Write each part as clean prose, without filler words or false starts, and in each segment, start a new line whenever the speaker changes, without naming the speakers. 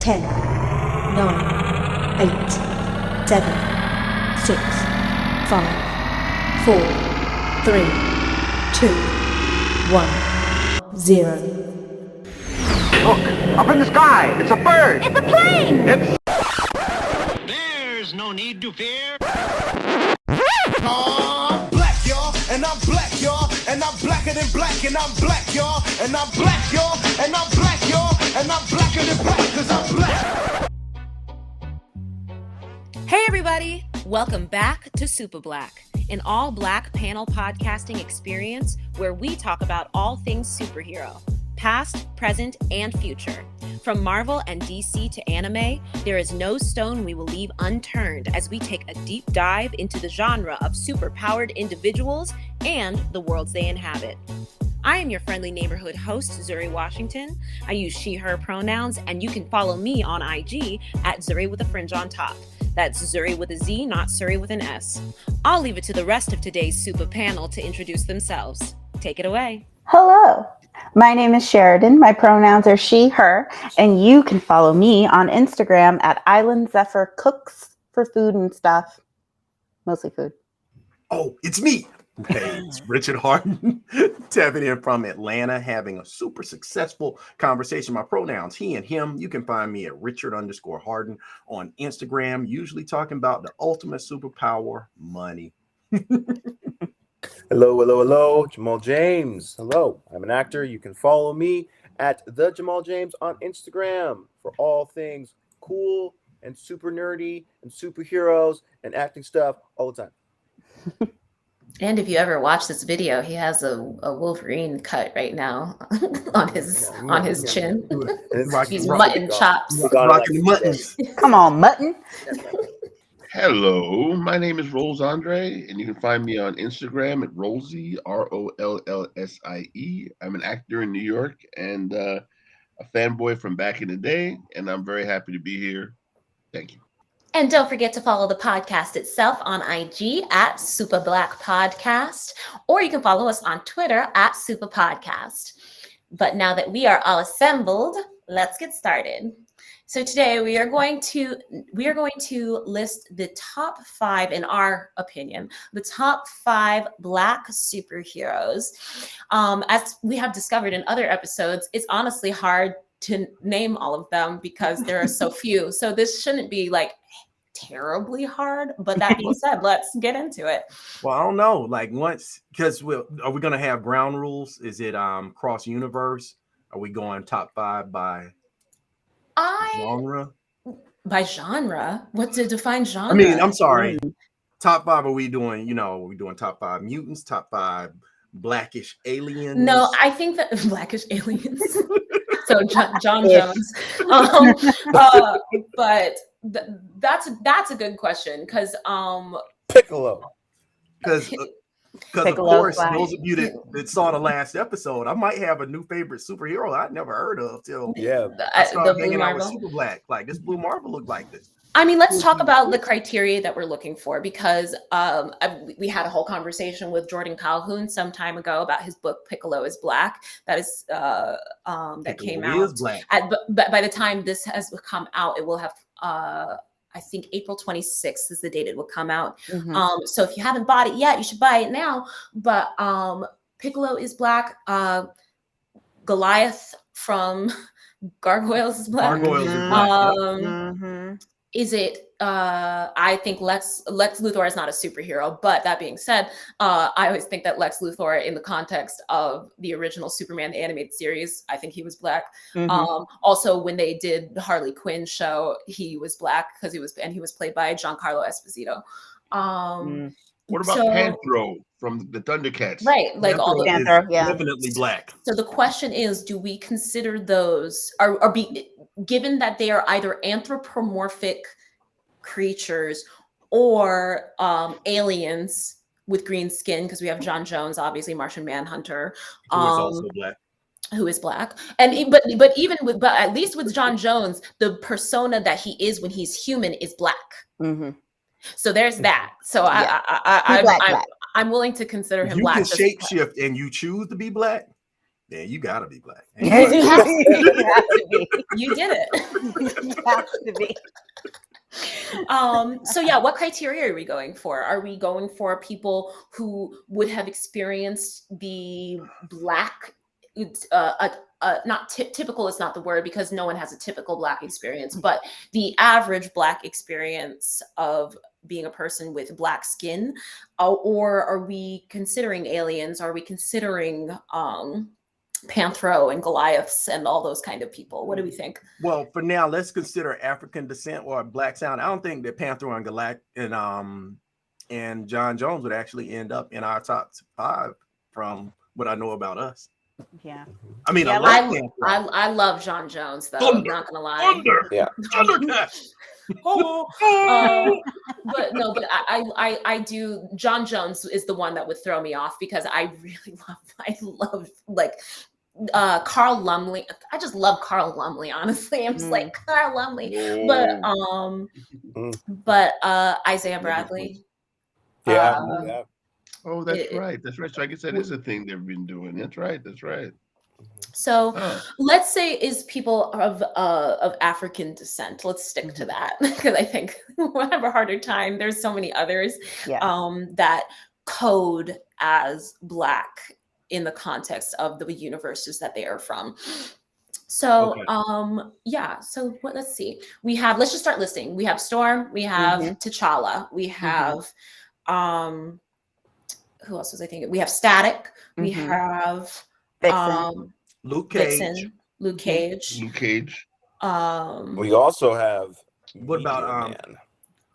10, 9, 8, 7, 6, 5, 4, 3, 2, 1, 0.
Look, up in the sky, it's a bird.
It's a plane.
There's no need to fear.
I'm black, y'all, and I'm black, y'all, and I'm blacker than black, and I'm black, y'all, and I'm black, y'all, and I'm black, y'all, and I'm blacker than black, cause I'm black.
Hey everybody, welcome back to Super Black, an all-black panel podcasting experience where we talk about all things superhero, past, present, and future. From Marvel and DC to anime, there is no stone we will leave unturned as we take a deep dive into the genre of superpowered individuals and the worlds they inhabit. I am your friendly neighborhood host, Zuri Washington. I use she, her pronouns, and you can follow me on IG at Zuri with a fringe on top. That's Zuri with a Z, not Suri with an S. I'll leave it to the rest of today's super panel to introduce themselves. Take it away.
Hello, my name is Sheridan. My pronouns are she, her, and you can follow me on Instagram at Island Zephyr Cooks for food and stuff. Mostly food.
Oh, it's me. Hey, it's Richard Harden, tapping in from Atlanta, having a super successful conversation. My pronouns, he and him. You can find me at Richard_Harden on Instagram, usually talking about the ultimate superpower, money.
Hello, Jamal James. Hello, I'm an actor. You can follow me at the Jamal James on Instagram for all things cool and super nerdy and superheroes and acting stuff all the time.
And if you ever watch this video, he has a Wolverine cut right now on his chin. He's mutton chops.
Rocking the muttons.
Come on, mutton.
Hello, my name is Rolls Andre, and you can find me on Instagram at Rollsie, Rollsie. I'm an actor in New York and a fanboy from back in the day, and I'm very happy to be here. Thank you.
And don't forget to follow the podcast itself on IG at Super Black Podcast, or you can follow us on Twitter at Super Podcast. But now that we are all assembled, let's get started. So today we are going to list the top 5, in our opinion, the top 5 Black superheroes. As we have discovered in other episodes, it's honestly hard to name all of them because there are so few. So this shouldn't be like terribly hard. But that being said, let's get into it.
Well, I don't know. Like once, because are we gonna have ground rules? Is it cross universe? Are we going top 5 by genre?
By genre? What to define genre?
I mean, I'm sorry. Top 5, are we doing, are we doing top 5 mutants, top 5 blackish aliens?
No, I think that blackish aliens. So John Jones. But that's a good question because
Piccolo.
Because of course, those of you that saw the last episode, I might have a new favorite superhero I'd never heard of till I started hanging out with Super Black. Like this Blue Marvel looked like this.
I mean, let's talk about the criteria that we're looking for because we had a whole conversation with Jordan Calhoun some time ago about his book Piccolo is Black. That is that came out. But by the time this has come out, it will have I think April 26th is the date it will come out. Mm-hmm. So if you haven't bought it yet, you should buy it now. But Piccolo is Black. Goliath from Gargoyles is Black.
Gargoyles is Black.
Is it? I think Lex Luthor is not a superhero, but that being said, I always think that Lex Luthor, in the context of the original Superman the animated series, I think he was Black. Mm-hmm. Also, when they did the Harley Quinn show, he was Black because he was played by Giancarlo Esposito.
What about Panthro from the Thundercats?
Right, like all the
Panther,
definitely Black.
So the question is, do we consider those or be given that they are either anthropomorphic creatures or aliens with green skin? Because we have John Jones, obviously Martian Manhunter,
who is also Black.
Who is Black, and but at least with John Jones, the persona that he is when he's human is Black. Mm-hmm. So there's that. So yeah. I'm willing to consider him Black.
You can shapeshift and you choose to be Black. Yeah, you gotta be black.
You have to be.
You did it.
You have to be.
So yeah, what criteria are we going for? Are we going for people who would have experienced the black not typical is not the word, because no one has a typical black experience, but the average black experience of being a person with black skin, or are we considering aliens? Are we considering Panthro and Goliaths and all those kind of people? What do we think?
Well, for now, let's consider African descent or black sound. I don't think that Panther and Galactic and John Jones would actually end up in our top 5 from what I know about us.
Yeah.
I mean,
Yeah,
I love John Jones though. I'm not gonna lie.
Yeah.
Thundercat.
But I do. John Jones is the one that would throw me off, because I love like Carl Lumley. I just love Carl Lumley, honestly. I'm just like Carl Lumley. But Isaiah Bradley.
Yeah.
Oh, that's right. That's right. So I guess that is a thing they've been doing. That's right. That's right.
So let's say is people of African descent. Let's stick to that, because I think we'll have a harder time. There's so many others that code as black in the context of the universes that they are from. So so let's see. Let's just start listing. We have Storm, we have T'Challa, we have who else was I thinking? We have Static, we have
Luke Cage.
Vixen, Luke Cage.
We also have
what about
Man.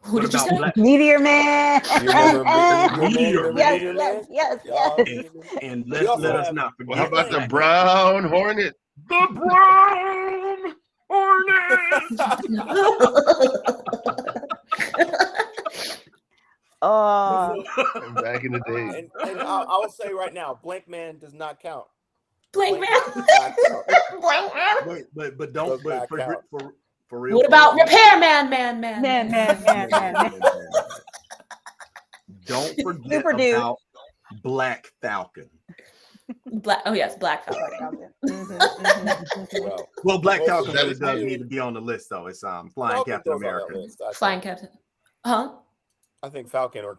Who did you say?
Meteor Man.
You remember
Meteor
Man?
Yes.
And let us not forget.
Well, how about the Brown Hornet?
The Brown Hornet.
Back in the day.
And I will say right now, Blank Man does not count.
Blank Man. Blank Man.
But don't. But for real.
What about Repairman?
Man.
Don't forget about Black Falcon.
Black Falcon.
Well, Black Falcon really does need to be on the list, though. It's Flying Captain America.
Flying Captain. Huh?
I think Falcon or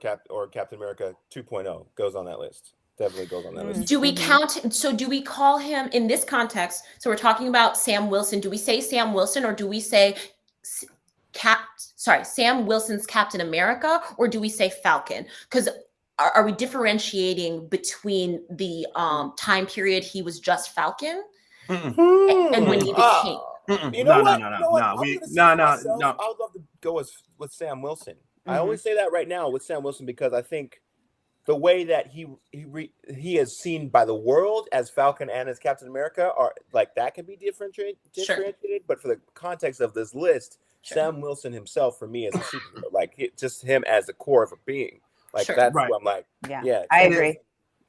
Captain America 2.0 goes on that list. Definitely goes on that list.
Do we count? So do we call him in this context? So we're talking about Sam Wilson. Do we say Sam Wilson, or do we say Sam Wilson's Captain America, or do we say Falcon? Because are we differentiating between the time period he was just Falcon and when he became?
No.
I would love to go with Sam Wilson. I always say that right now with Sam Wilson, because I think the way that he is seen by the world as Falcon and as Captain America are like that can be differentiated. But for the context of this list, Sam Wilson himself for me is a superhero. Like just him as the core of a being. Like that's what I'm like. Yeah,
I agree.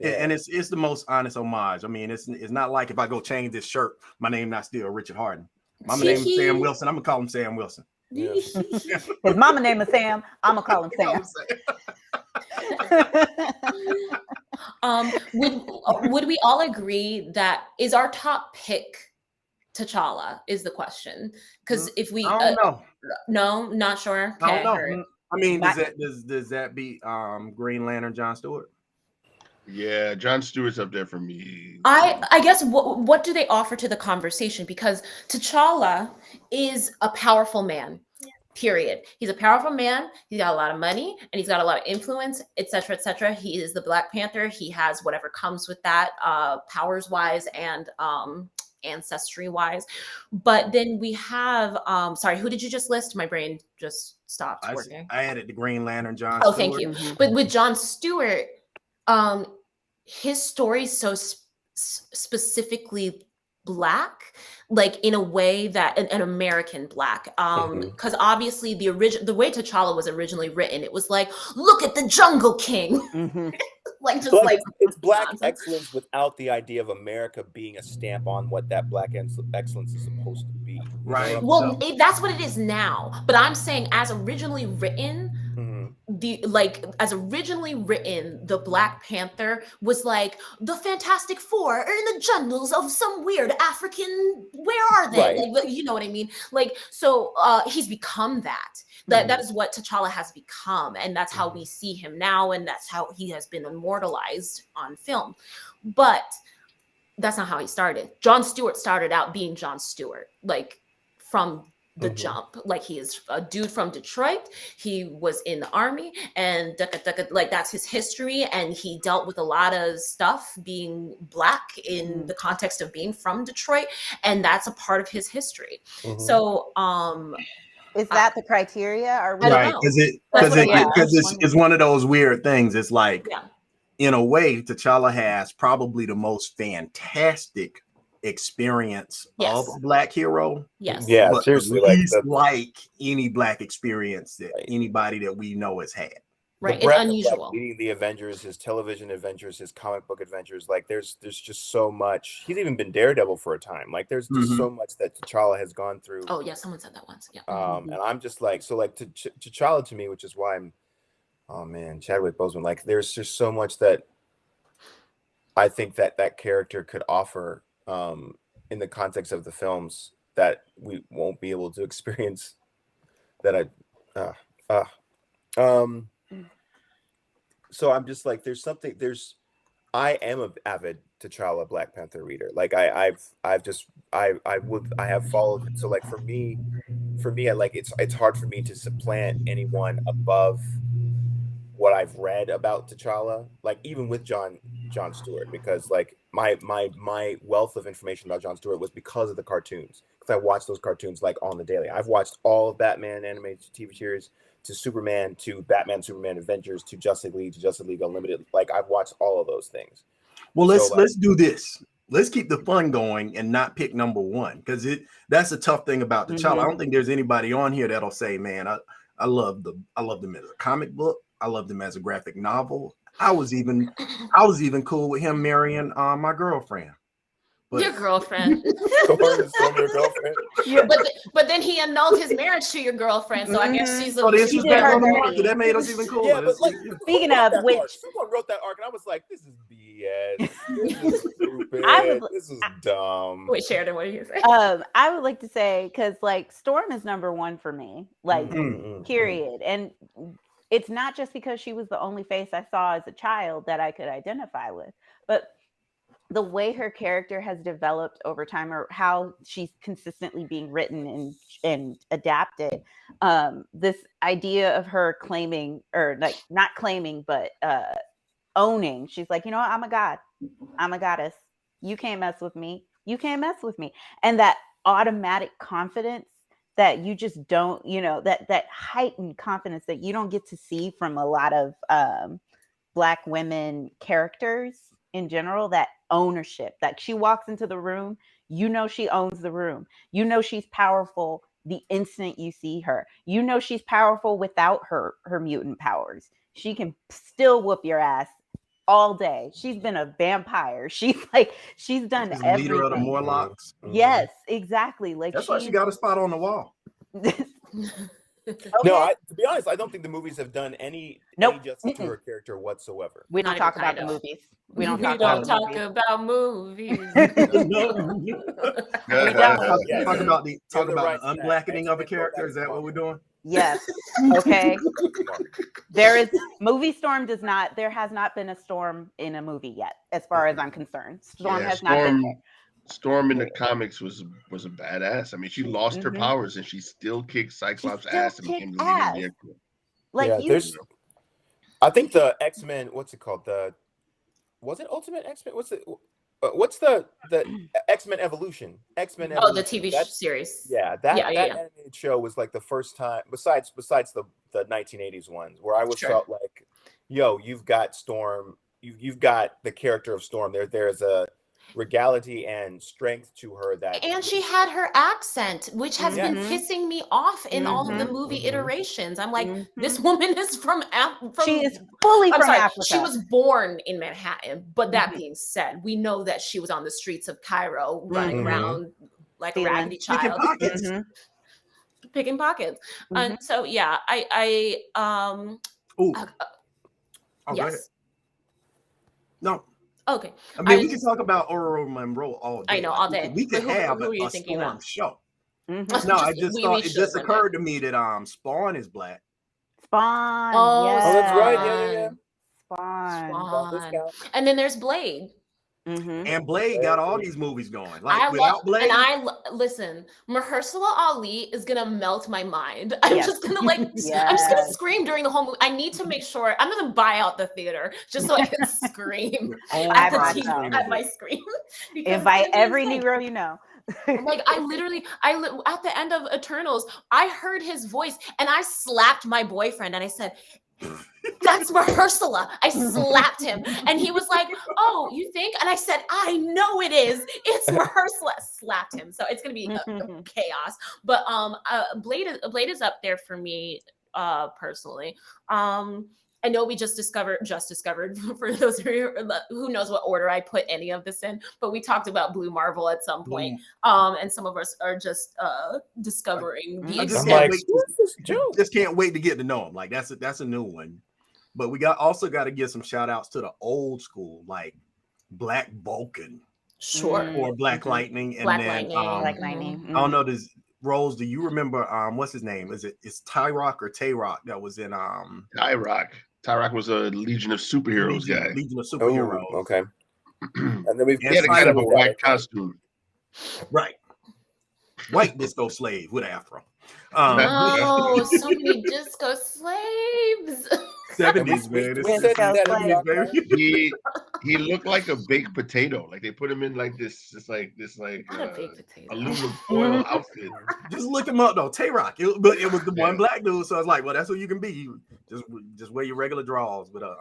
And it's the most honest homage. I mean, it's not like if I go change this shirt, my name not still Richard Harden. My name is Sam Wilson. I'm gonna call him Sam Wilson.
Yeah. His mama name is Sam. I'm gonna call him Sam.
Would we all agree that is our top pick T'Challa is the question? Because if we
I don't know.
No, not sure.
I don't know. I mean, does that beat Green Lantern John Stewart?
Yeah, John Stewart's up there for me.
I guess what do they offer to the conversation? Because T'Challa is a powerful man. Period. He's a powerful man. He's got a lot of money and he's got a lot of influence, etc., etc. He is the Black Panther. He has whatever comes with that, powers wise and ancestry wise. But then we have, sorry, who did you just list? My brain just stopped working.
I added the Green Lantern John.
Oh, thank you. But with John Stewart, his story is so specifically Black, like in a way that an American Black, because obviously the way T'Challa was originally written, it was like, look at the Jungle King, like just
but
like
it's Black excellence without the idea of America being a stamp on what that Black excellence is supposed to be.
Right.
Well, that's what it is now. But I'm saying, as originally written, as originally written, the Black Panther was like the Fantastic Four are in the jungles of some weird African. Where are they?
Right.
Like, you know what I mean? Like, so he's become that. That is what T'Challa has become, and that's how we see him now, and that's how he has been immortalized on film. But that's not how he started. Jon Stewart started out being Jon Stewart, like from the jump. Like, he is a dude from Detroit. He was in the army, and like that's his history. And he dealt with a lot of stuff being Black in the context of being from Detroit, and that's a part of his history. So,
Is that the criteria? Are we
I don't
Right,
know.
because
Yeah.
it's one of those weird things. It's like,
Yeah.
in a way, T'Challa has probably the most fantastic experience
Yes.
of a Black hero,
Yes.
Yeah,
but
seriously,
the
like
least
the
like any Black experience that
Right.
anybody that we know has had.
Right.
the
It's
breadth of like
unusual.
leading the Avengers, his television adventures, his comic book adventures. Like there's just so much. He's even been Daredevil for a time. Like there's just so much that T'Challa has gone through.
Oh yeah, someone said that once. Yeah.
And I'm just like, so like T'Challa to me, which is why I'm, oh man, Chadwick Boseman. Like there's just so much that I think that character could offer in the context of the films that we won't be able to experience. That so I'm just like, I am an avid T'Challa Black Panther reader. Like I have followed. So like for me, like it's hard for me to supplant anyone above what I've read about T'Challa. Like even with Jon Stewart, because like my wealth of information about Jon Stewart was because of the cartoons. Because I watched those cartoons like on the daily. I've watched all of Batman animated TV series, to Superman, to Batman, Superman Adventures, to Justice League Unlimited. Like I've watched all of those things.
Well,
So,
let's do this. Let's keep the fun going and not pick number one, because that's a tough thing about T'Challa. I don't think there's anybody on here that'll say, man, I love them as a comic book. I loved him as a graphic novel. I was even cool with him marrying my girlfriend. But
Your girlfriend.
Storm, your girlfriend.
Yeah.
But then he annoyed his marriage to your girlfriend, so I guess she's
so this
she's
was
did
back
her
on the
dirty.
market. That made us even cooler.
Yeah, but like,
Speaking
who wrote
of
that
which-
arc? Someone wrote that arc, and I was like, "This is BS. This is stupid.
I was-
This is dumb."
Wait, Sheridan, what do you say?
I would like to say, because like Storm is number one for me, like period. And it's not just because she was the only face I saw as a child that I could identify with, but the way her character has developed over time, or how she's consistently being written and adapted. This idea of her claiming, or like not claiming, but owning. She's like, you know what? I'm a god. I'm a goddess. You can't mess with me. You can't mess with me. And that automatic confidence that you just don't, that heightened confidence that you don't get to see from a lot of Black women characters in general, that ownership, that she walks into the room, she owns the room. She's powerful the instant you see her. She's powerful without her mutant powers. She can still whoop your ass all day. She's been a vampire. She's done
She's the
everything.
leader of the Morlocks.
Yes, exactly. Like
That's why she got a spot on the wall.
No, to be honest, I don't think the movies have done any justice to her character whatsoever.
We don't
Not
talk
even
about the
kind of.
movies. We don't
We
talk
don't
about
talk about movies.
Talk about the unblackening of a character. Is that what we're doing?
Yes. Okay. There has not been a Storm in a movie yet, as far as I'm concerned. Storm has not been there.
Storm in the comics was a badass. I mean, she lost her powers and she still kicked Cyclops' ass and became the leader of the X-Men.
Like
I think the X-Men, what's it called? Was it Ultimate X-Men? What's the X-Men Evolution? X-Men Evolution.
Oh, the TV series.
Yeah, that animated show was like the first time, besides the 1980s ones, where I felt like, yo, you've got Storm, you've got the character of Storm. There's a regality and strength to her
and she had her accent, which has been pissing me off in all of the movie iterations. I'm like, this woman is from
she is fully from Africa.
She was born in Manhattan, but that being said, we know that she was on the streets of Cairo running around like a raggedy child,
Picking pockets.
And so yeah,
Ooh.
Uh,
Oh, go ahead.
yes.
No.
Okay.
I mean, we can talk about Ororo Monroe all day.
I know,
Like,
all day.
we could
But
have
who are you
a
thinking
Storm
about?
show.
Mhm.
No, I just
we
thought it
should
just
one day.
occurred to me that Spawn is black.
Spawn.
Oh,
yes.
Oh, that's right. Yeah.
Spawn.
Spawn. And then there's Blade.
Mm-hmm.
And Blade got all these movies going. Like without Blade,
listen. Mahershala Ali is gonna melt my mind. I'm
Yes.
just gonna I'm just gonna scream during the whole movie. I need to make sure I'm gonna buy out the theater just so I can scream at the TV at my screen.
Invite every Negro you know.
Like at the end of Eternals, I heard his voice and I slapped my boyfriend and I said, "That's Mahershala." I slapped him and he was like, "Oh, you think?" And I said, "I know it is. It's Mahershala." Slapped him. So it's gonna be chaos. But Blade is up there for me personally. I know we just discovered for those of you who knows what order I put any of this in, but we talked about Blue Marvel at some point. And some of us are just discovering the extent.
Just can't wait to get to know him. Like that's a new one. But we also got to give some shout outs to the old school, like Black Vulcan.
Sure.
Or Black Lightning. And
Black
then
Lightning.
Black Lightning.
I don't know this. Rose, do you remember what's his name? It's Tyrock or Tayrock that was in
Tyrock. Tyrock was a Legion of Superheroes guy.
Legion of Superheroes.
Oh, okay. And then
he had a kind of a white costume.
Right. White disco slave with afro.
Oh, so many disco slaves.
70s, man.
He looked like a baked potato. Like they put him in like this, aluminum foil outfit.
Just look him up though. Tay-Rock. But it was the one black dude, so I was like, well, that's what you can be. You just wear your regular drawers with a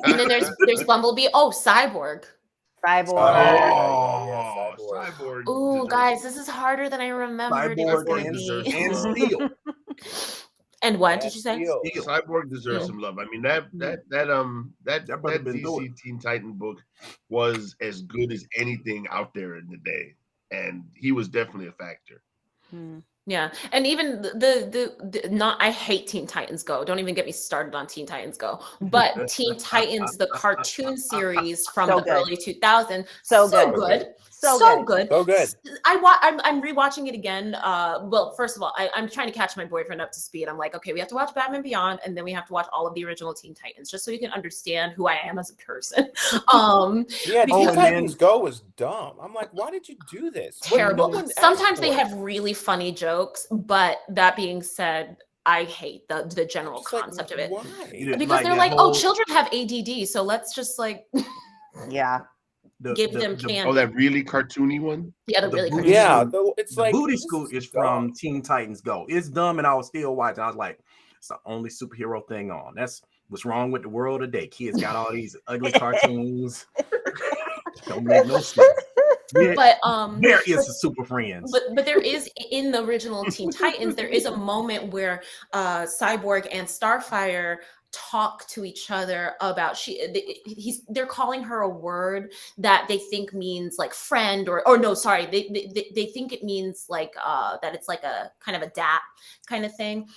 And then there's Bumblebee. Oh, Cyborg.
Cyborg.
Ooh, guys, this is harder than I remembered.
Cyborg and Steel.
And what did you say?
Cyborg deserves some love. I mean that DC Teen Titan book was as good as anything out there in the day, and he was definitely a factor.
Yeah, and even I hate Teen Titans Go. Don't even get me started on Teen Titans Go. But Teen Titans, the cartoon series from the early 2000s, so good. So good. I'm rewatching it again. Well, first of all, I'm trying to catch my boyfriend up to speed. I'm like, okay, we have to watch Batman Beyond, and then we have to watch all of the original Teen Titans, just so you can understand who I am as a person.
Teen Titans Go was dumb. I'm like, why did you do this?
Terrible. Sometimes they have really funny jokes, but that being said, I hate the general concept of it.
Why?
Because they're like, oh, children have ADD, so let's just give them candy.
Oh, that really cartoony one?
Yeah, the really cartoony.
Yeah, it's
the
like
Booty Scoot is from Teen Titans Go. It's dumb, and I was still watching. I was like, it's the only superhero thing on. That's what's wrong with the world today. Kids got all these ugly cartoons. Don't make no sense. Yeah,
but
there is a Super Friends.
But there is in the original Teen Titans, there is a moment where Cyborg and Starfire talk to each other about they're calling her a word that they think means like friend or no, sorry, they think it means like that it's like a kind of a dap kind of thing,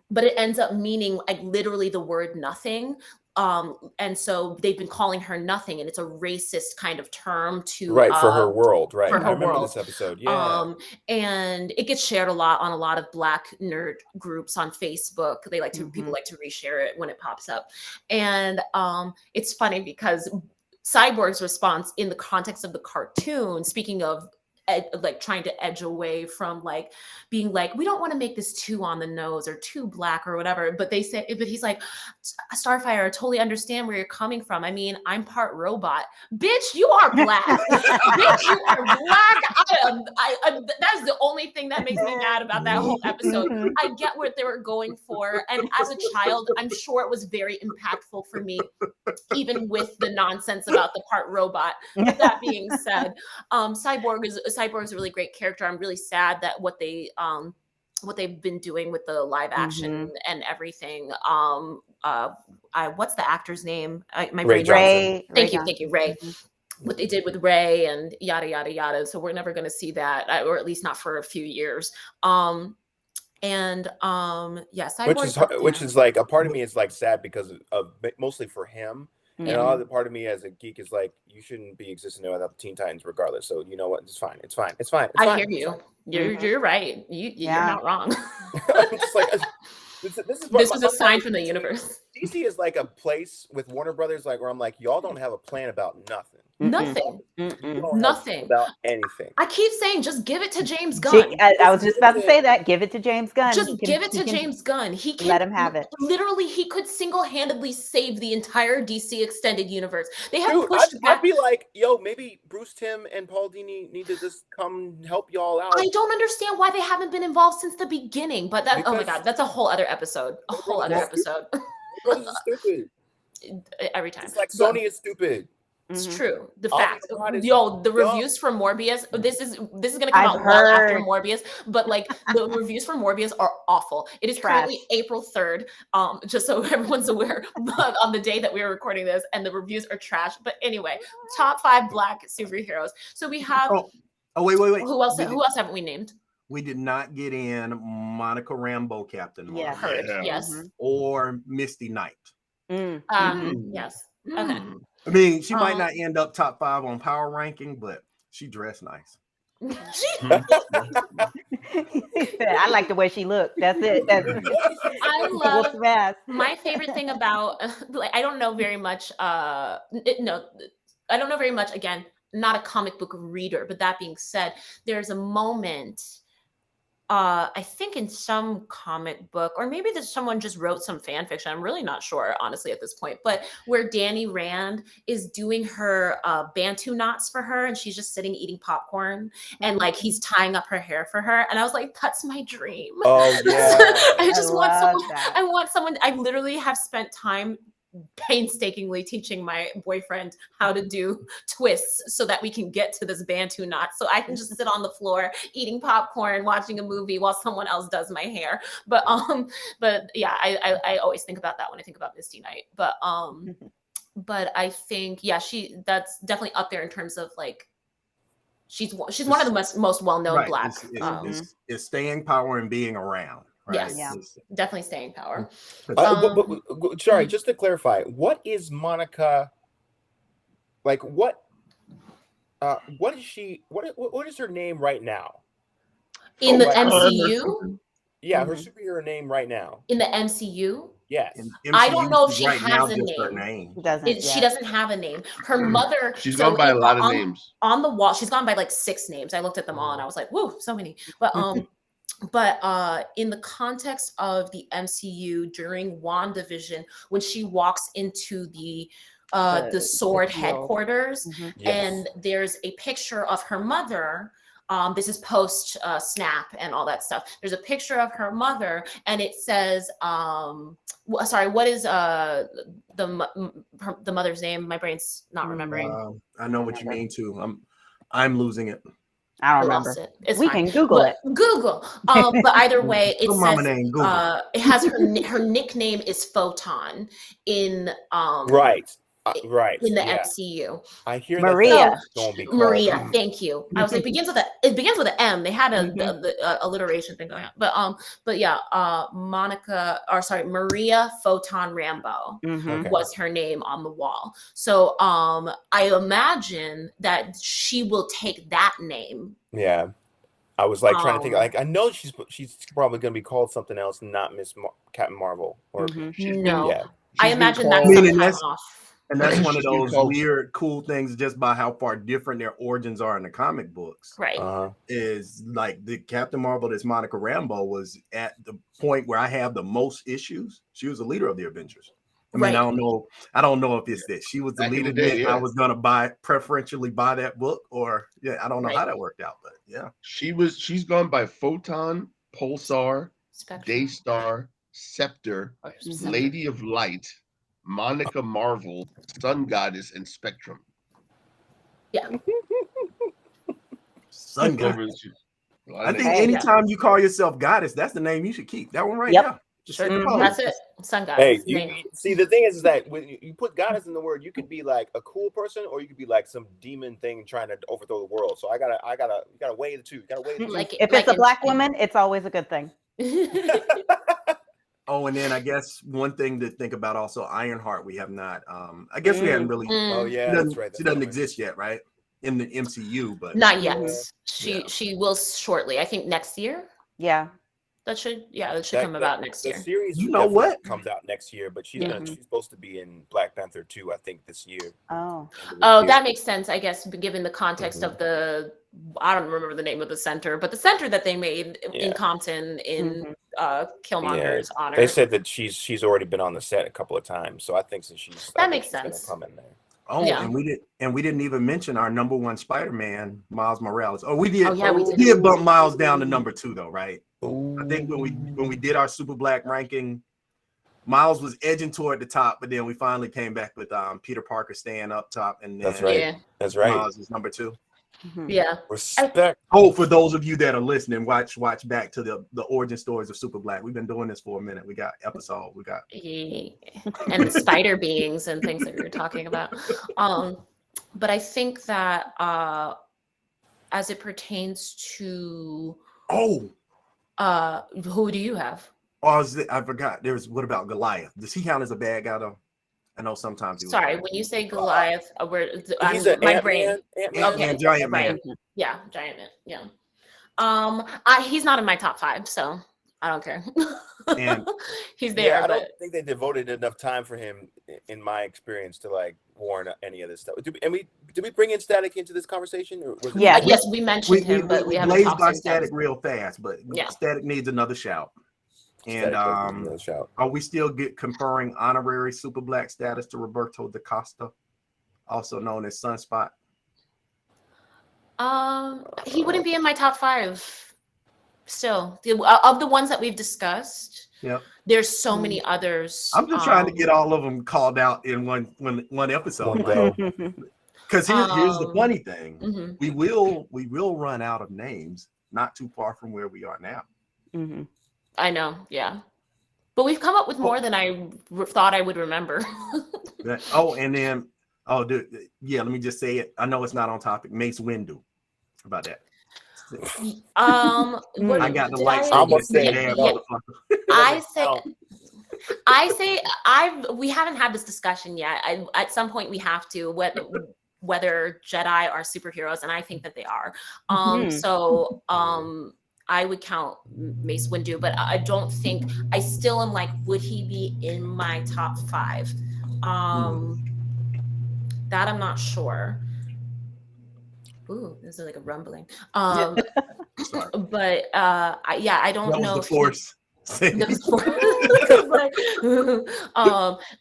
but it ends up meaning like literally the word nothing. And so they've been calling her nothing, and it's a racist kind of term to
for her world, right?
For her
I remember
world.
this episode, yeah.
And it gets shared a lot on a lot of Black nerd groups on Facebook. They like to people like to reshare it when it pops up, and it's funny because Cyborg's response in the context of the cartoon, speaking of like trying to edge away from like being like, we don't want to make this too on the nose or too black or whatever, but he's like, Starfire, I totally understand where you're coming from. I mean, I'm part robot. Bitch, you are black. Bitch, you are black. That's the only thing that makes me mad about that whole episode. I get what they were going for, and as a child, I'm sure it was very impactful for me, even with the nonsense about the part robot. But that being said, Cyborg is a really great character. I'm really sad that what they've been doing with the live action and everything. What's the actor's name?
Ray.
Thank you, Ray. What they did with Ray and yada yada yada. So we're never going to see that, or at least not for a few years. And
which is like a part of me is like sad because of mostly for him. And another part of me as a geek is like, you shouldn't be existing without the Teen Titans regardless. So you know what? It's fine.
I hear you. You're right. You're not wrong.
I'm just like, this
was a sign from the universe.
DC is like a place with Warner Brothers, like where I'm like, y'all don't have a plan about nothing.
Nothing. Nothing
about anything.
I keep saying, just give it to James Gunn.
I was just about to say that. Give it to James Gunn.
Just give it to James Gunn. He can
let him have it.
Literally, he could single-handedly save the entire DC extended universe. They have pushed back.
I'd be like, yo, maybe Bruce Timm and Paul Dini need to just come help y'all out.
I don't understand why they haven't been involved since the beginning. But that, oh my God, that's a whole other episode. A whole other episode.
Brothers are stupid.
Every time.
It's like Sony is stupid.
It's true. The fact, the reviews for Morbius. This is gonna come out well after Morbius, but like the reviews for Morbius are awful. It is currently April 3rd. Just so everyone's aware, but on the day that we are recording this, and the reviews are trash. But anyway, top 5 Black superheroes. So we have.
Oh wait.
Who else haven't we named?
We did not get in Monica Rambeau, Captain Marvel.
Yes.
Or Misty Knight.
Yes. Okay.
I mean, she might not end up top 5 on power ranking, but she dressed nice.
I like the way she looked. That's it.
I love my favorite thing about like I don't know very much. I don't know very much. Again, not a comic book reader, but that being said, there's a moment. I think in some comic book, or maybe someone just wrote some fan fiction. I'm really not sure, honestly, at this point. But where Danny Rand is doing her Bantu knots for her, and she's just sitting eating popcorn, and like he's tying up her hair for her, and I was like, "That's my dream."
Oh yeah!
I want someone. I literally have spent time painstakingly teaching my boyfriend how to do twists so that we can get to this Bantu knot, so I can just sit on the floor eating popcorn watching a movie while someone else does my hair. But yeah, I always think about that when I think about Misty Knight. But I think that's definitely up there in terms of like she's one of the most well-known Black.
It's staying power and being around. Right.
Yes, definitely staying power.
Sorry, just to clarify, what is Monica? Like, what is she? What is her name right now?
In the MCU?
Yeah, her superhero name right now.
In the MCU?
Yes.
I don't know if she has a name. She doesn't have a name. Her mother.
She's gone by a lot of names.
On the wall, she's gone by like 6 names. I looked at them all and I was like, whoa, so many. But in the context of the MCU during WandaVision, when she walks into the Sword headquarters, and there's a picture of her mother. This is post snap and all that stuff. There's a picture of her mother, and it says, sorry, what is the mother's name? My brain's not remembering.
I know what you mean too. I'm losing it.
I don't remember. We can Google it.
Google. But either way, it says it has her nickname is Photon in
right
in the MCU.
I hear
Maria.
Maria, thank you. I was like, it begins with an M. They had the alliteration thing going on, but yeah, Maria Photon Rambeau was her name on the wall. So I imagine that she will take that name.
Yeah, I was like trying to think. Like I know she's probably going to be called something else, not Miss Captain Marvel. Or
no,
yeah.
I imagine that's off.
And that's one of those weird, cool things just by how far different their origins are in the comic books.
Right.
Is like the Captain Marvel that's Monica Rambeau was at the point where I have the most issues. She was the leader of the Avengers. I mean, I don't know if it's that she was the leader that I was gonna preferentially buy that book, or I don't know how that worked out, but yeah.
She's gone by Photon, Pulsar, Daystar, Scepter, Lady of Light, Monica Marvel, Sun Goddess, and Spectrum.
Yeah.
Sun Goddess. I think anytime you call yourself Goddess, that's the name you should keep. That one right there.
That's it. Sun Goddess.
Hey, see, the thing is that when you put Goddess in the word, you could be like a cool person, or you could be like some demon thing trying to overthrow the world. So you gotta weigh the two.
If it's a Black woman, it's always a good thing.
Oh, and then I guess one thing to think about also, Ironheart. We have not. I guess we hadn't really.
Oh yeah,
That's
right.
She doesn't exist yet, right? In the MCU, but
Not yet.
Yeah.
She will shortly. I think next year.
Yeah.
That should come about next year.
The series
You know
definitely
what?
comes out next year, but she's
Yeah.
she's supposed to be in Black Panther 2, I think, this year.
Oh.
Oh, that makes sense, I guess, given the context of the, I don't remember the name of the center, but the center that they made in Compton in Killmonger's honor.
They said that she's already been on the set a couple of times, so I think since she's
makes
gonna
sense.
come in there.
Oh,
Yeah.
and we didn't even mention our number one Spider-Man, Miles Morales. Oh, we did.
Oh, yeah, we did.
did bump Miles down to number 2, though, right? I think when we did our Super Black ranking, Miles was edging toward the top, but then we finally came back with Peter Parker staying up top, and then
That's right.
Yeah.
That's right.
Miles is number 2.
Yeah.
Respect.
Oh, for those of you that are listening, watch back to the origin stories of Super Black. We've been doing this for a minute. We got episode. We got
And the spider beings and things that we were talking about. But I think that as it pertains to who do you have?
I forgot. What about Goliath? Does he count as a bad guy though? I know sometimes he was.
Sorry, when you say Goliath,
He's an
my brain.
Ant-Man, Giant Man.
Yeah, Giant Man. Yeah. He's not in my top 5, so I don't care.
And
he's there.
I
but
don't think they devoted enough time for him, in my experience, to like warn any of this stuff. Did we bring in Static into this conversation? Or was it
yes, we mentioned him, but we haven't
blazed
talked
by
since
Static
then.
real fast, but Static needs another shout. And are we still conferring honorary Super Black status to Roberto da Costa, also known as Sunspot?
He wouldn't be in my top 5. Still, of the ones that we've discussed, there's so many others.
I'm just trying to get all of them called out in one episode. Because here's the funny thing: we will run out of names not too far from where we are now.
I know, yeah, but we've come up with more than I thought I would remember.
Let me just say it. I know it's not on topic. Mace Windu. How about that? I got the lights.
We haven't had this discussion yet. At some point we have to, whether Jedi are superheroes, and I think that they are. I would count Mace Windu, but I don't think, I still am like, would he be in my top 5? That I'm not sure. Ooh, this is like a rumbling. But I don't know.
The Force.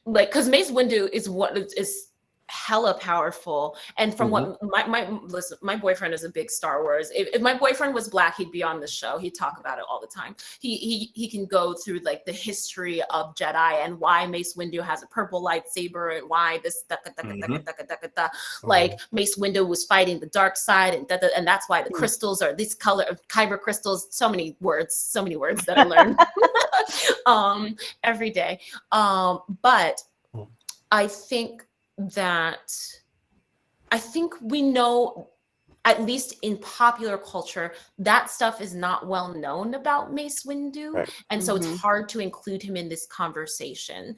Because Mace Windu is hella powerful, and from what my boyfriend is a big Star Wars. If my boyfriend was Black, he'd be on the show. He'd talk about it all the time. He can go through like the history of Jedi and why Mace Windu has a purple lightsaber and why this like Mace Windu was fighting the dark side, and that's why the crystals are this color of kyber crystals. So many words that I learn every day. But I think we know, at least in popular culture, that stuff is not well known about Mace Windu. Right. And so it's hard to include him in this conversation.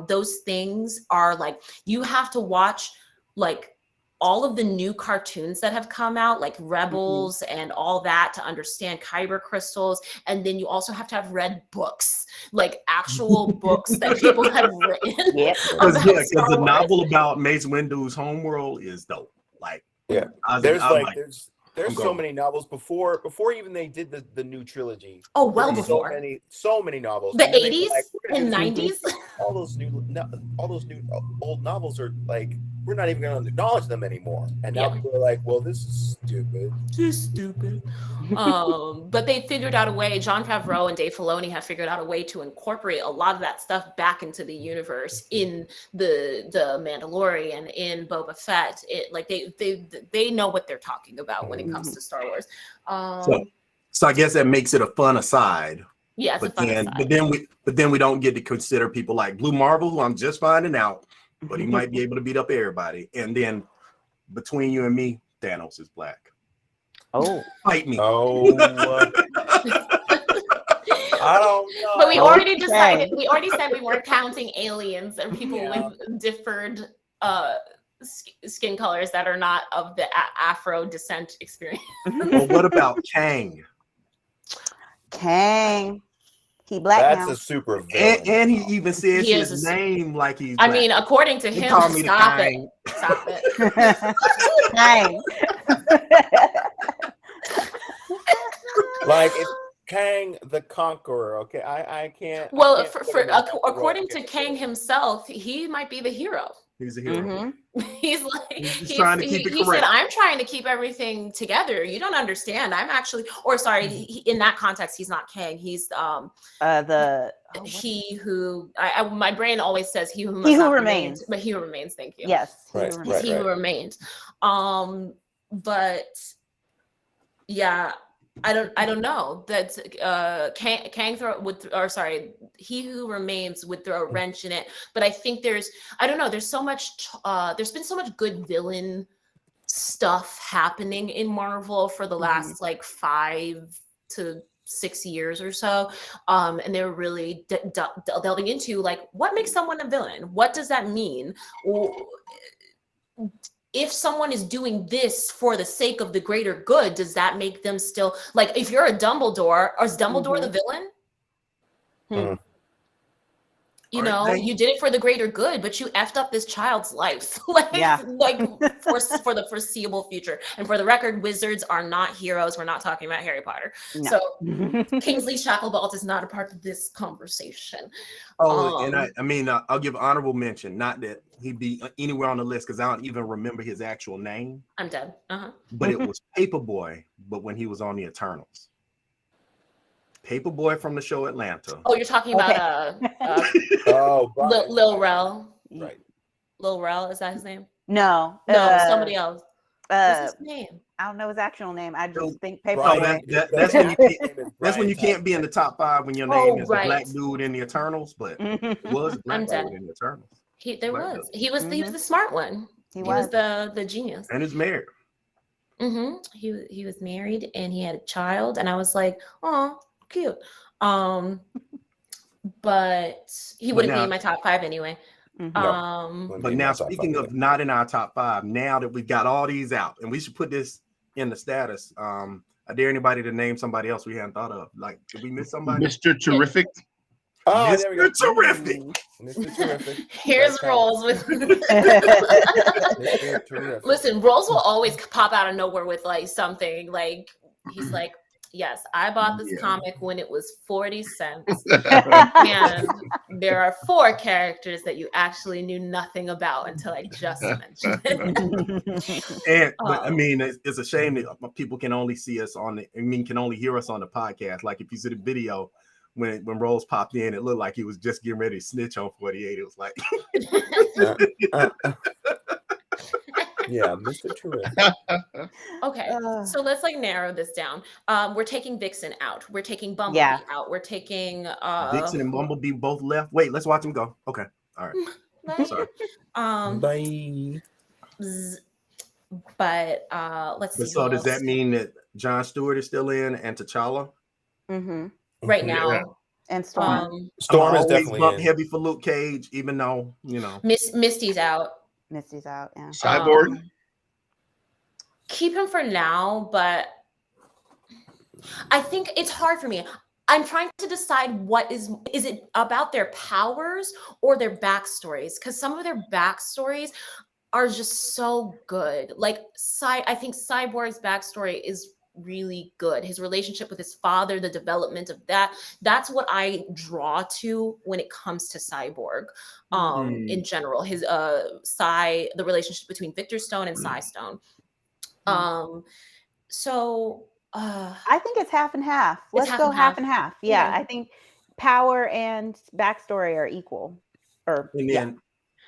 Those things are like, you have to watch like all of the new cartoons that have come out, like Rebels and all that, to understand kyber crystals. And then you also have to have read books, like actual books that people have written.
Because the novel about Mace Windu's homeworld is dope. Like,
there's so many novels before even they did the new trilogy.
Oh, well before.
So many novels.
The 80s and 90s.
All those new old novels are like, we're not even going to acknowledge them anymore. And now people are like, well, this is stupid.
Too stupid. But they figured out a way. Jon Favreau and Dave Filoni have figured out a way to incorporate a lot of that stuff back into the universe in the Mandalorian, in Boba Fett. They know what they're talking about when it comes to Star Wars.
So I guess that makes it a fun aside.
Yeah, it's a fun aside.
But then we don't get to consider people like Blue Marvel, who I'm just finding out, but he might be able to beat up everybody. And then between you and me, Thanos is Black.
Oh,
fight me.
Oh, I don't know.
But we already decided.
Okay.
We already said we weren't counting aliens and people
Yeah.
with differed skin colors that are not of the Afro descent experience.
Well, what about Kang?
Kang. He black
That's
now.
a super villain.
And he even says
He
his
is a
name like he's
I
black.
mean, according to
They
him,
call me the
stop it.
Kang.
Stop it.
Kang.
Like it's Kang the Conqueror. Okay, I can't.
Well,
I can't
for,
put
for
him in that role.
according to Kang himself, he might be the hero.
He's a hero.
Mhm.
He's like
He's trying to keep it
he said,
correct.
I'm trying to keep everything together. You don't understand. I'm actually, or sorry, in that context, he's not Kang. He's he who my brain always says he who must
He who
not be
remains.
named, but he who remains. Thank you.
Yes.
Right,
He
He's
right,
he
right.
who remains. But yeah, I don't know that Kang he who remains would throw a wrench in it. But I think I don't know, there's so much there's been so much good villain stuff happening in Marvel for the last like 5 to 6 years or so, and they're really delving into like, what makes someone a villain? What does that mean? If someone is doing this for the sake of the greater good, does that make them still, like, if you're a Dumbledore, is Dumbledore the villain? You know, you did it for the greater good, but you effed up this child's life, like for the foreseeable future. And for the record, wizards are not heroes. We're not talking about Harry Potter.
No.
So Kingsley Shacklebolt is not a part of this conversation.
And I mean, I'll give honorable mention. Not that he'd be anywhere on the list because I don't even remember his actual name.
I'm dead.
But it was Paperboy. But when he was on the Eternals. Paperboy from the show Atlanta.
Oh, you're talking about Lil Rel.
Right.
Lil Rel, is that his name?
No,
somebody else. What's his name?
I don't know his actual name. I just think
Brian,
Paperboy.
That's when you can't be in the top 5 when your name is the black
right.
dude in the Eternals, but it was a black dude in the Eternals.
He was the smart one. He was the genius.
And he's married.
He was married and he had a child, and I was like, oh, cute. But he wouldn't be in my top 5 anyway.
But now, speaking of not in our top 5, now that we've got all these out, and we should put this in the status. I dare anybody to name somebody else we hadn't thought of. Like, did we miss somebody?
Mr. Terrific.
Oh, Mr. Terrific.
Mr. Terrific.
Here's Rolls with. Listen, Rolls will always pop out of nowhere with like something. Like he's like, yes, I bought this comic when it was 40 cents. And there are 4 characters that you actually knew nothing about until I just mentioned it.
But I mean, it's a shame that people can only see us can only hear us on the podcast. Like if you see the video, when Rose popped in, it looked like he was just getting ready to snitch on 48. It was like
yeah, Mr. Terrific.
Okay, so let's like narrow this down. We're taking Vixen out. We're taking Bumblebee out. We're taking
Vixen and Bumblebee both left. Wait, let's watch them go. Okay, all right. Sorry.
Bye.
But let's see.
So does that mean that Jon Stewart is still in and T'Challa?
Right now.
Yeah. And Storm.
Storm is definitely in.
Heavy for Luke Cage, even though, you know.
Misty's out.
Yeah.
Cyborg.
Keep him for now, but I think it's hard for me. I'm trying to decide is it about their powers or their backstories? Because some of their backstories are just so good. Like I think Cyborg's backstory is really good. His relationship with his father, the development of that's what I draw to when it comes to Cyborg. In general, his the relationship between Victor Stone and Cy Stone. So
I think it's half and half. Let's go half and half. Yeah, I think power and backstory are equal.
And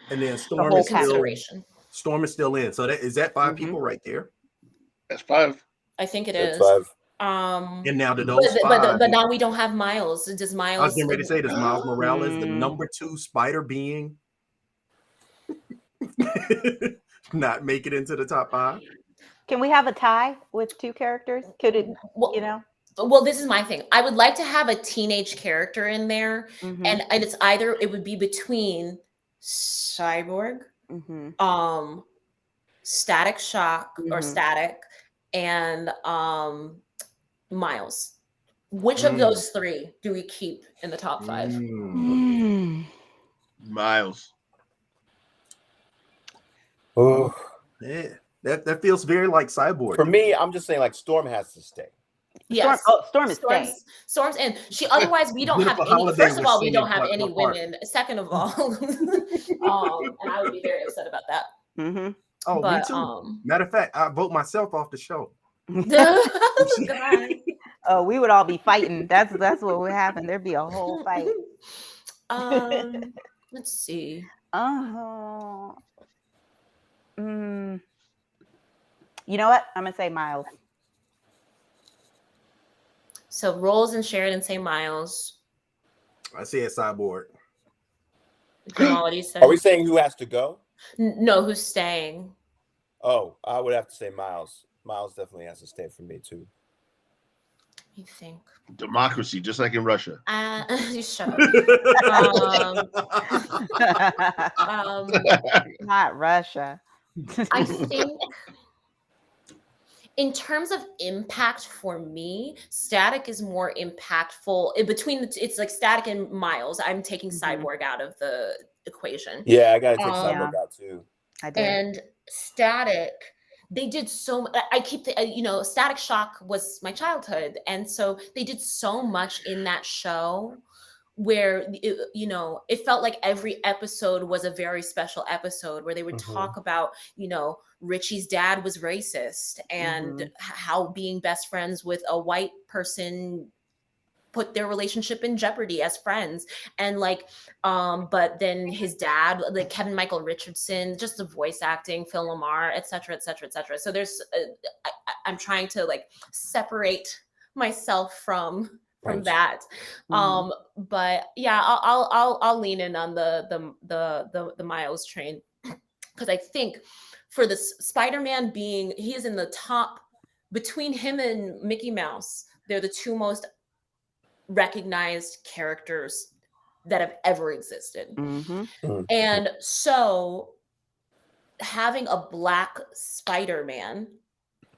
then Storm is still in. So is that 5 people right there?
That's 5.
I think it is.
5.
And now to those
but now we don't have Miles. Does Miles?
I was getting ready to say, does Miles Morales, the number 2 spider being, not make it into the top 5?
Can we have a tie with 2 characters? Could it? You know.
Well, this is my thing. I would like to have a teenage character in there, and it's either it would be between Cyborg, Static Shock or Static, and Miles. Which of those three do we keep in the top 5?
Miles.
Oh,
Yeah, that feels very like Cyborg.
for me, I'm just saying like Storm has to stay.
Yes.
Storm is staying.
Storm's in. She otherwise we don't have
Jennifer
any.
Holiday
First of
was
all, we don't
singing
have any
part.
women. Second of all, and I would be very upset about that.
Oh,
But,
me too. Matter of fact, I vote myself off the show.
Goodbye.
Oh, we would all be fighting. That's what would happen. There'd be a whole fight.
Let's see.
You know what? I'm gonna say Miles.
So Rolls and Sheridan say Miles.
I say it's Cyborg.
Jamal, what do you say?
Are we saying who has to go?
No, who's staying?
Oh, I would have to say Miles. Miles definitely has to stay for me too.
You think?
Democracy, just like in Russia.
You shut up.
Not Russia.
I think in terms of impact for me, Static is more impactful. In between it's like Static and Miles. I'm taking Cyborg out of the equation.
Yeah, I gotta take Cyborg out too.
I did.
And Static, they did so. I keep Static Shock was my childhood, and so they did so much in that show where it felt like every episode was a very special episode where they would talk about Richie's dad was racist and how being best friends with a white person put their relationship in jeopardy as friends, and but then his dad, like Kevin Michael Richardson, just the voice acting, Phil Lamar, etc., etc., etc. So there's I'm trying to separate myself from that. But yeah, I'll lean in on the Miles train, because I think for the Spider-Man he is in the top between him and Mickey Mouse. They're the two most recognized characters that have ever existed. And so having a Black Spider-Man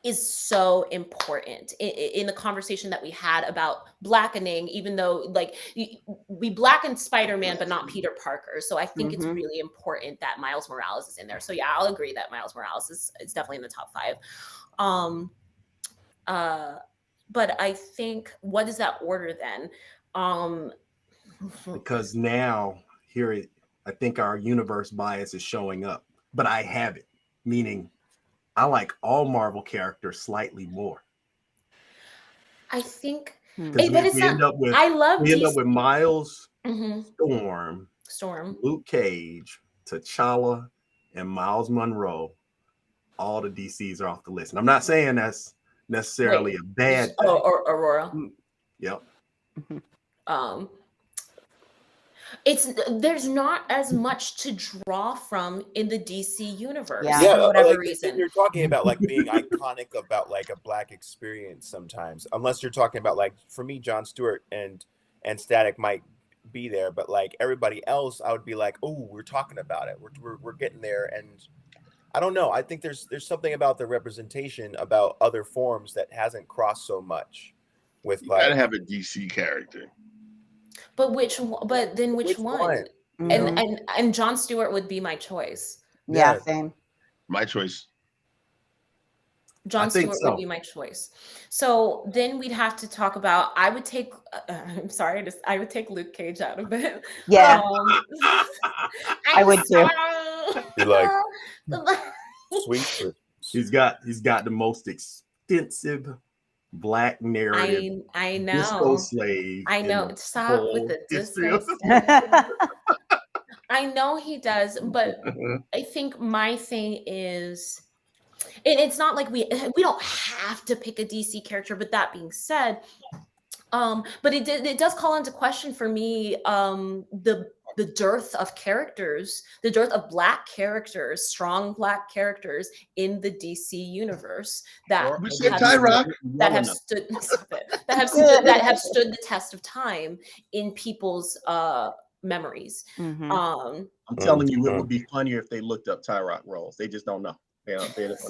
is so important in the conversation that we had about blackening, even though we blackened Spider-Man, but not Peter Parker. So I think it's really important that Miles Morales is in there. So yeah, I'll agree that Miles Morales is definitely in the top 5. But I think, what is that order then?
Because now I think our universe bias is showing up, but I have it, meaning I like all Marvel characters slightly more.
I think,
we end up with Miles, Storm, Luke Cage, T'Challa, and Miles Monroe. All the DCs are off the list, and I'm not saying that's necessarily a bad thing.
Or Aurora.
Yep.
There's not as much to draw from in the DC universe
for
whatever reason.
You're talking about being iconic about a Black experience sometimes, unless you're talking about for me, Jon Stewart and Static might be there, but everybody else, I would be oh, we're talking about it. We're getting there, and I don't know. I think there's something about the representation about other forms that hasn't crossed so much. With
you gotta have a DC character.
But which one? And Jon Stewart would be my choice.
Yeah, same.
My choice.
Jon Stewart would be my choice. So then we'd have to talk about. I would take. I'm sorry, I would take Luke Cage out of it.
Yeah, I would too.
You sweet.
He's got the most extensive Black narrative.
I know.
Disco slave.
I know. Stop with the disco. I know he does, but I think my thing is, it's not like we don't have to pick a DC character. But that being said, but it does call into question for me the the dearth of characters, the dearth of Black characters, strong Black characters in the DC universe that
We said
have
Ty Rock.
that have stood stop it, that have stood the test of time in people's memories.
Mhm.
I'm telling you, it would be funnier if they looked up Ty Rock roles. They just don't know. They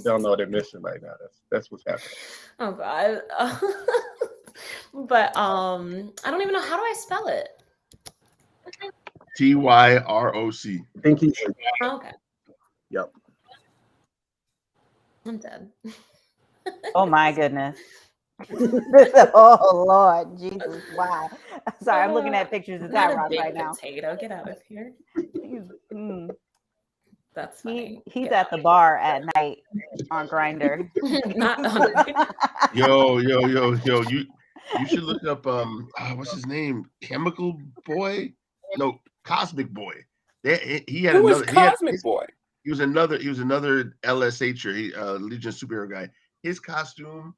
don't know their mission right now. That's what's happening.
Oh God. But I don't even know, how do I spell it?
TYROC.
I think he's.
Okay.
Yep.
I'm dead.
Oh my goodness. Oh Lord, Jesus! Wow. Sorry, I'm looking at pictures of
Not
Ty
a
Rock
big
right now.
potato. Get out of here. That's funny.
He's
Get
at the bar at night on Grinder.
Not on.
Yo. You should look up what's his name? Chemical Boy? No, Cosmic Boy. He had
Who
another.
is Cosmic Boy?
He was another LSHer, Legion superhero guy. His costume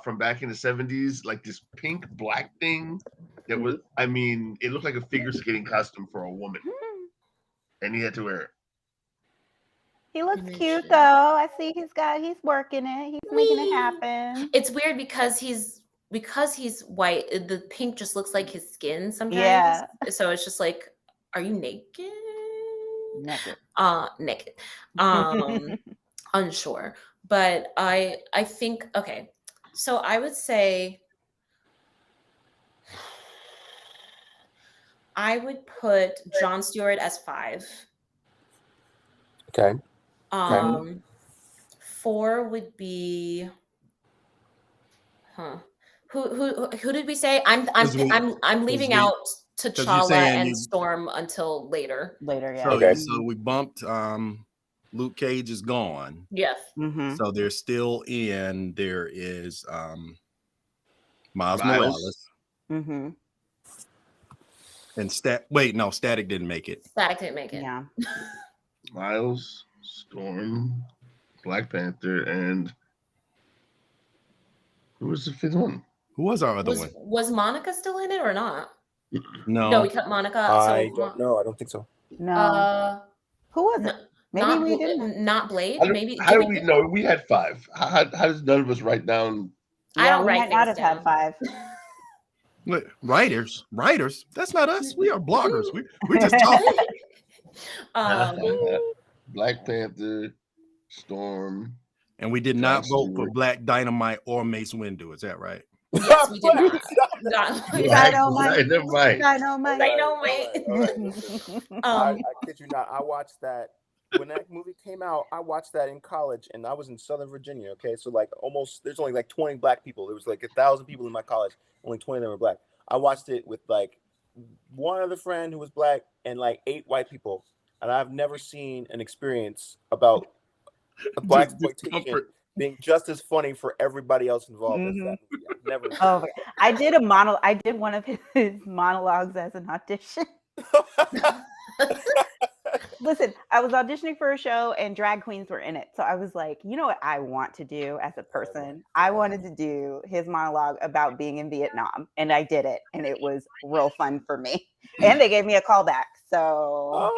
from back in the 70s, like this pink black thing that was, I mean, it looked like a figure skating costume for a woman. And he had to wear it.
He looks cute though. I see he's working it. He's making it happen.
It's weird because he's white. The pink just looks like his skin sometimes.
Yeah.
So it's just like, are you naked?
Naked.
Naked. Unsure. But I think, okay. So I would say I would put Jon Stewart as 5.
Okay.
4 would be who did we say? I'm leaving out T'Challa and Storm until later.
Yeah.
So,
Okay.
so we bumped Luke Cage is gone.
Yes.
Mm-hmm.
So they're still in. There is Miles Morales.
Mm-hmm.
And Static didn't make it.
Static didn't make it.
Yeah.
Miles, Storm, Black Panther, and who was the 5th one?
Who was our other one?
Was Monica still in it or not?
No,
we cut Monica.
I don't know. I don't think so.
No. Who was it? Maybe we didn't.
Not Blade. Maybe.
How do we know? We had 5. How does none of us write down?
I don't
we
write
might not
things
have
down.
had 5.
What, writers. That's not us. We are bloggers. We just talk.
Black Panther, Storm,
And we did not vote for Black Dynamite or Mace Windu. Is that right?
Yes, we did not.
Dynamite.
Dynamite.
I kid you not. I watched that when that movie came out. I watched that in college, and I was in Southern Virginia. Okay, so like there's only like 20 Black people. There was like 1,000 people in my college. Only 20 of them were Black. I watched it with like one other friend who was Black and like 8 white people, and I've never seen an experience about a Black exploitation being just as funny for everybody else involved as that movie. I've never.
Oh, I did I did one of his monologues as an audition. Listen, I was auditioning for a show and drag queens were in it. So I was like, you know what I want to do as a person? I wanted to do his monologue about being in Vietnam. And I did it. And it was real fun for me. And they gave me a call back. So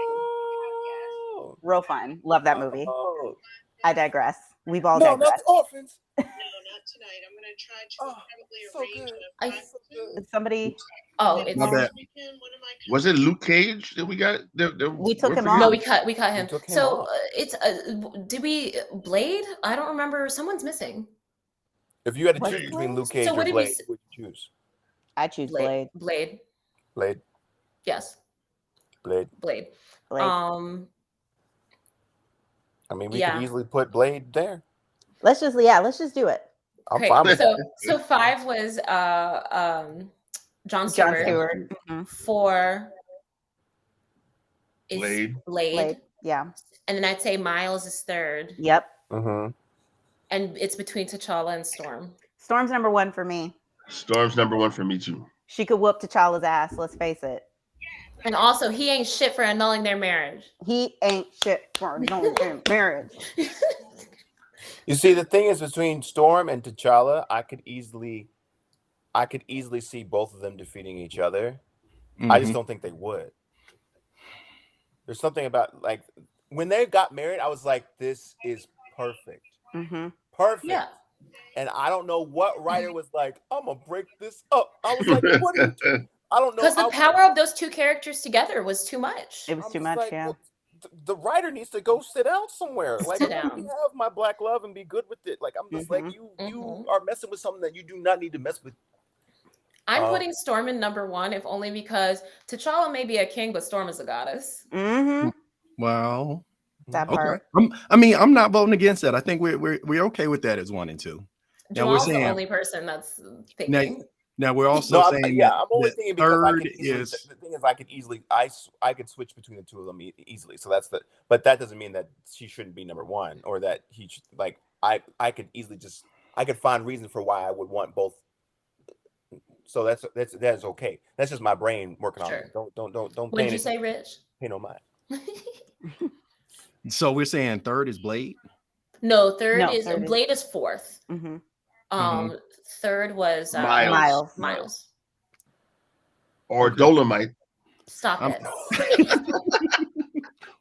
real fun. Love that movie. I digress. We've all digressed.
Not the orphans.
No, not tonight. I'm going to try to probably arrange
Somebody.
It's
my bad.
Was it Luke Cage that we got?
We took him off.
No, we cut him. So
off.
it's did we Blade? I don't remember. Someone's missing.
If you had to choose between Luke Cage
So what
or
did we
Blade, would you choose?
I choose Blade.
Blade.
Blade.
Yes.
Blade.
Blade.
I mean, we could easily put Blade there.
Let's just do it.
I'm fine with that.
So 5 was Jon Stewart. 4 is Blade.
Yeah.
And then I'd say Miles is 3rd.
Yep.
Mm-hmm.
And it's between T'Challa and Storm.
Storm's number 1 for me.
Storm's number 1 for me too.
She could whoop T'Challa's ass. Let's face it.
And also, he ain't shit for annulling their marriage.
He ain't shit for annulling their marriage.
You see, the thing is, between Storm and T'Challa, I could easily see both of them defeating each other. I just don't think they would. There's something about like when they got married, I was like, this is perfect. Perfect.
Yeah.
And I don't know what writer was like, I'm gonna break this up. I was like, what are you doing? I don't know.
Because the power of those two characters together was too much.
It was too much,
like,
yeah.
well, the writer needs to go sit down somewhere. Like,
Sit
let me
down.
have my black love and be good with it. Like, I'm just like, you are messing with something that you do not need to mess with.
I'm putting Storm in number one, if only because T'Challa may be a king, but Storm is a goddess.
Well,
that
okay.
part.
I'm not voting against that. I think we're okay with that as 1 and 2. Now
Jamal's
we're saying
the only person that's thinking.
now we're also saying
I'm only thinking because
third is
the thing is I could easily I could switch between the two of them easily. So but that doesn't mean that she shouldn't be number one or that he should like I could easily I could find reasons for why I would want both. So that's okay. That's just my brain working on it. Don't.
What did you say, Rich?
Pay no mind.
So we're saying third is Blade.
No, third is Blade is fourth. Third was
Miles. Or Dolomite.
Stop it.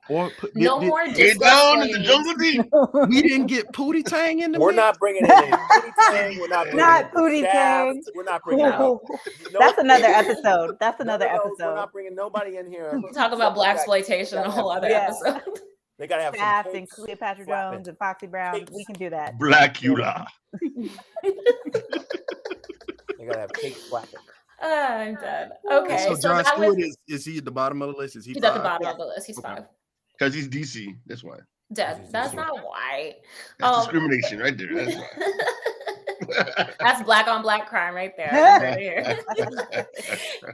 Or
no more
Get down in the jungle deep.
We didn't get Pootie Tang in the
We're
mix.
not bringing in any Pootie Tang. We're not bringing
Not
in
Pootie Tang.
We're not bringing out.
That's another episode. That's another episode.
We're not bringing nobody in here.
Talk about black exploitation, a whole other episode.
They gotta have
Shaft
some
and Cleopatra Jones and Foxy Brown. We can do that.
Blackula.
They gotta have cake flapping.
I'm dead. Okay,
so John Stewart is he at the bottom of the list? Is he?
He's at the bottom of the list. He's 5.
Because he's DC. That's why.
Dead. That's not why.
That's discrimination right there. That's why.
That's black on black crime right there.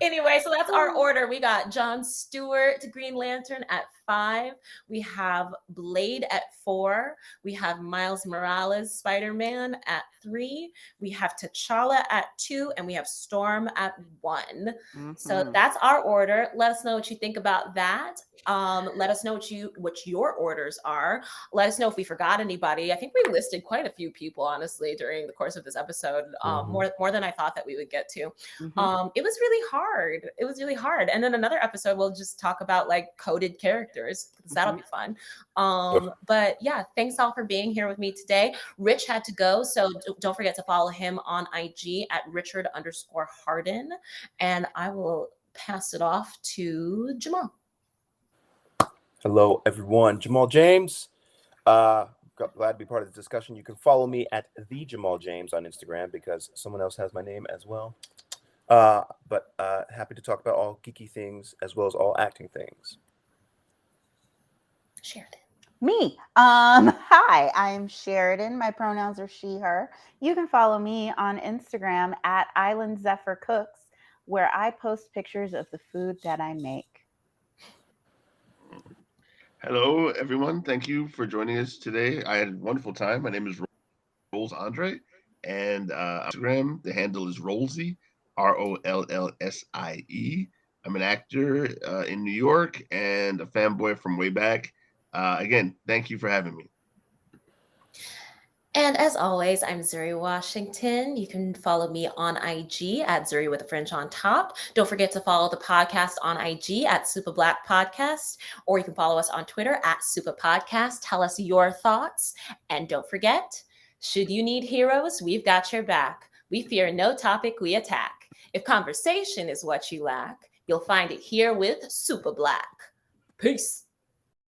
Anyway, so that's our order. We got John Stewart, Green Lantern at 5. We have Blade at 4. We have Miles Morales, Spider-Man at 3. We have T'Challa at 2, and we have Storm at 1. So that's our order. Let us know what you think about that. Let us know what your orders are. Let us know if we forgot anybody. I think we listed quite a few people, honestly, during the course of this episode, more than I thought that we would get to. It was really hard. It was really hard. And then another episode, we'll just talk about like coded characters. That'll be fun. But yeah, thanks all for being here with me today. Rich had to go, so don't forget to follow him on IG at Richard_Harden. And I will pass it off to Jamal.
Hello, everyone. Jamal James. Glad to be part of the discussion. You can follow me at the Jamal James on Instagram because someone else has my name as well. But happy to talk about all geeky things as well as all acting things.
Sheridan.
Me. Hi, I'm Sheridan. My pronouns are she, her. You can follow me on Instagram at Island Zephyr Cooks, where I post pictures of the food that I make.
Hello, everyone. Thank you for joining us today. I had a wonderful time. My name is Rolls Andre, and Instagram, the handle is Rollsie, ROLLSIE. I'm an actor in New York and a fanboy from way back. Again, thank you for having me.
And as always, I'm Zuri Washington. You can follow me on IG at Zuri with a French on top. Don't forget to follow the podcast on IG at Super Black Podcast, or you can follow us on Twitter at Super Podcast. Tell us your thoughts. And don't forget, should you need heroes, we've got your back. We fear no topic we attack. If conversation is what you lack, you'll find it here with Super Black. Peace.